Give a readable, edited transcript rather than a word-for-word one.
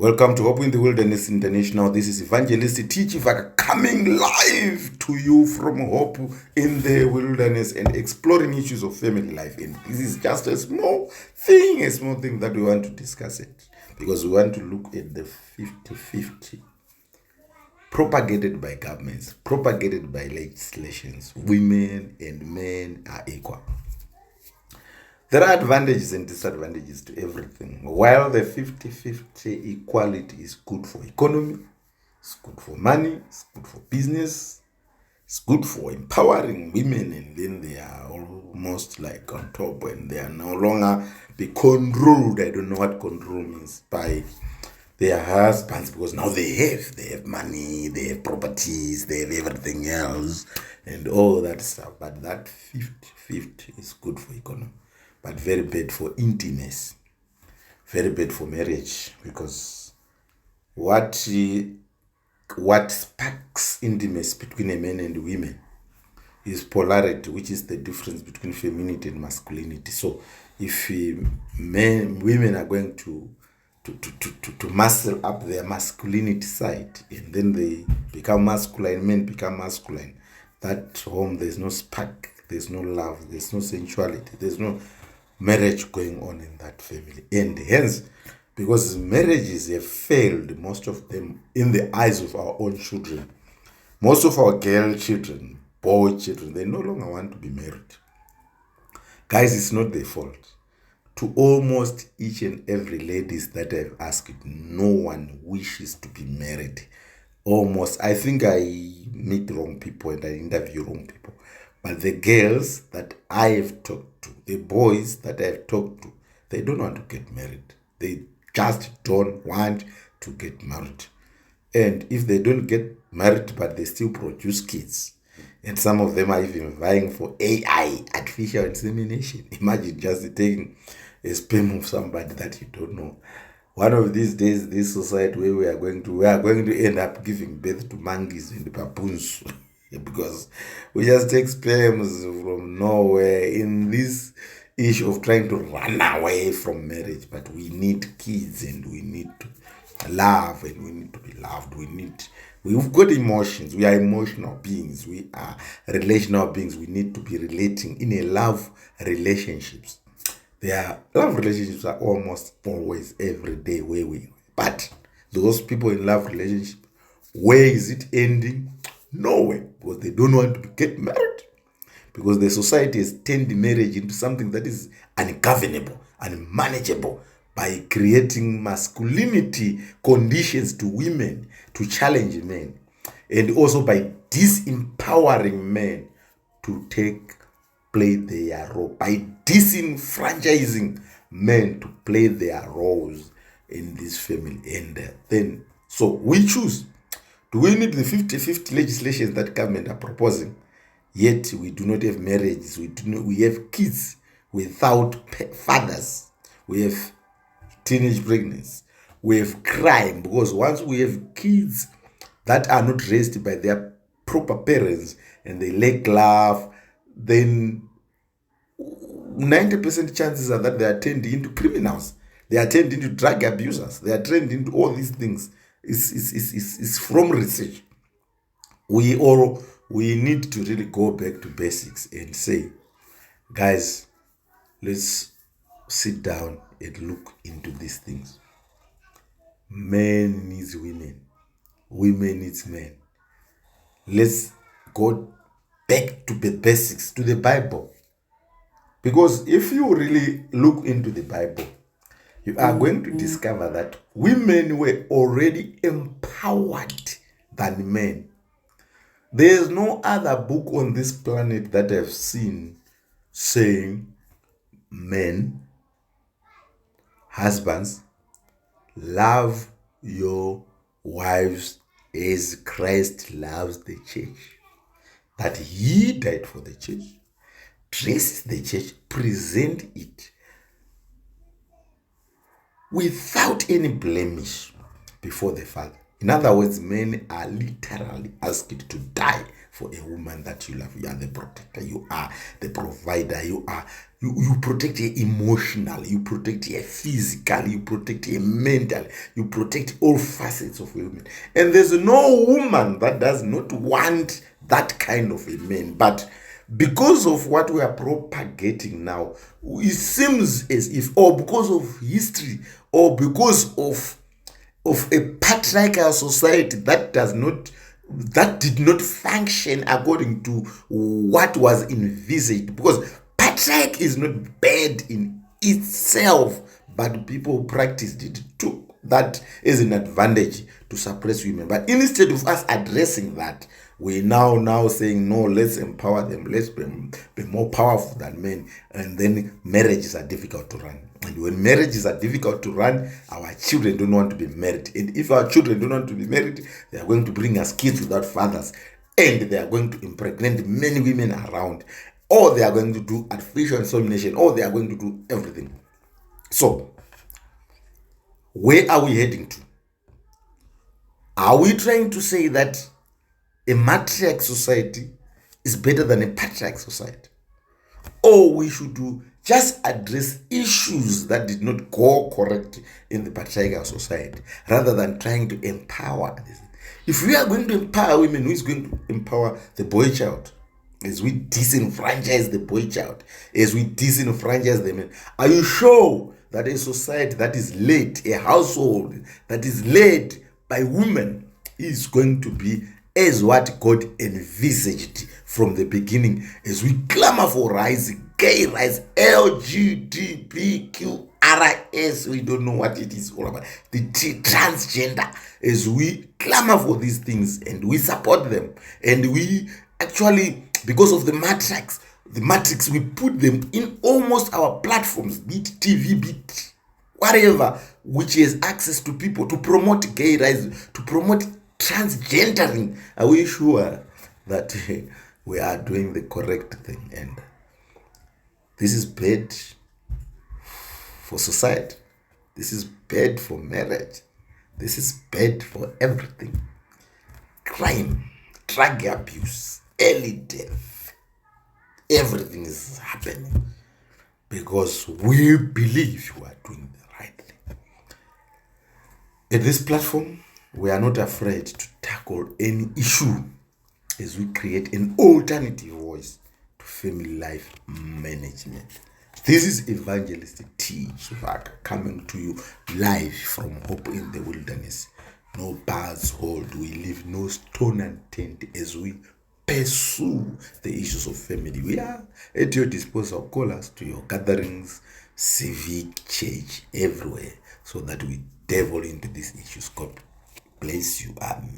Welcome to Hope in the Wilderness International. This is Evangelist Tichivaka coming live to you from Hope in the Wilderness and exploring issues of family life. And this is just a small thing that we want to discuss it because we want to look at the 50-50 propagated by governments, propagated by legislations. Women and men are equal. There are advantages and disadvantages to everything. While the 50-50 equality is good for economy, it's good for money, it's good for business, it's good for empowering women, and then they are almost like on top and they are no longer be controlled. I don't know what control means by their husbands, because now they have money, they have properties, they have everything else and all that stuff. But that 50-50 is good for economy, but very bad for intimacy, very bad for marriage, because what sparks intimacy between a man and women is polarity, which is the difference between femininity and masculinity. So if women are going to muscle up their masculinity side, and then they become masculine, men become masculine, that home, there's no spark, there's no love, there's no sensuality, there's no marriage going on in that family. And hence, because marriages have failed, most of them, in the eyes of our own children, most of our girl children, boy children, they no longer want to be married. Guys, it's not their fault. To almost each and every ladies that I've asked, no one wishes to be married. Almost, I think I meet wrong people and I interview wrong people. But the girls that I have talked to, the boys that I have talked to, they don't want to get married. They just don't want to get married. And if they don't get married, but they still produce kids, and some of them are even vying for AI, artificial insemination. Imagine just taking a sperm of somebody that you don't know. One of these days, this society where we are going to end up giving birth to monkeys and baboons because we just take sperms from nowhere in this issue of trying to run away from marriage. But we need kids and we need to love and we need to be loved. We've got emotions. We are emotional beings. We are relational beings. We need to be relating in a love relationships. Their love relationships are almost always every day where we. But those people in love relationship, where is it ending? Nowhere, because they don't want to get married. Because the society has turned marriage into something that is ungovernable, unmanageable, by creating masculinity conditions to women, to challenge men, and also by disempowering men to play their role, by disenfranchising men to play their roles in this family. And then, so we choose. Do we need the 50-50 legislation that government are proposing? Yet we do not have marriages. We have kids without fathers. We have teenage pregnancy. We have crime, because once we have kids that are not raised by their proper parents and they lack love, then 90% chances are that they are turned into criminals. They are turned into drug abusers. They are turned into all these things. It's from research. We need to really go back to basics and say, guys, let's sit down and look into these things. Men needs women. Women needs men. Let's go back to the basics, to the Bible. Because if you really look into the Bible, you are going to discover that women were already empowered than men. There is no other book on this planet that I've seen saying, men, husbands, love your wives as Christ loves the church. That he died for the church, dress the church, present it without any blemish before the Father. In other words, men are literally asked to die for a woman that you love. You are the protector, you are the provider, you protect her emotionally, you protect her physically, you protect her mentally, you protect all facets of women. And there's no woman that does not want that kind of a man. But because of what we are propagating now, it seems as if, or because of history, or because of a patriarchal society that did not function according to what was envisaged, because patriarch is not bad in itself, but people practiced it, took that as an advantage to suppress women. But instead of us addressing that, we now saying, no, let's empower them, let's be more powerful than men. And then marriages are difficult to run. And when marriages are difficult to run, our children don't want to be married. And if our children don't want to be married, they are going to bring us kids without fathers. And they are going to impregnate many women around. Or they are going to do artificial insemination. Or they are going to do everything. So, where are we heading to? Are we trying to say that a matriarch society is better than a patriarch society? Or we should just address issues that did not go correct in the patriarchal society, rather than trying to empower this. If we are going to empower women, who is going to empower the boy child? As we disenfranchise the boy child, as we disenfranchise the men, are you sure that a society that is led, a household that is led by women, is going to be as what God envisaged from the beginning? As we clamor for rights, gay rights, LGBTQRS, we don't know what it is all about, the transgender, as we clamor for these things and we support them, and we actually, because of the matrix, we put them in almost our platforms, be it TV, be it whatever, which has access to people, to promote gay rights, to promote transgendering. Are we sure that we are doing the correct thing? And this is bad for society. This is bad for marriage. This is bad for everything. Crime, drug abuse, early death, everything is happening because we believe we are doing the right thing. At this platform, we are not afraid to tackle any issue as we create an alternative voice to family life management. This is Evangelist T. Chivaka coming to you live from Hope in the Wilderness. No bars hold, we leave no stone unturned as we pursue the issues of family. We are at your disposal. Call us to your gatherings, civic, church, everywhere, so that we delve into these issues. God bless you. Amen.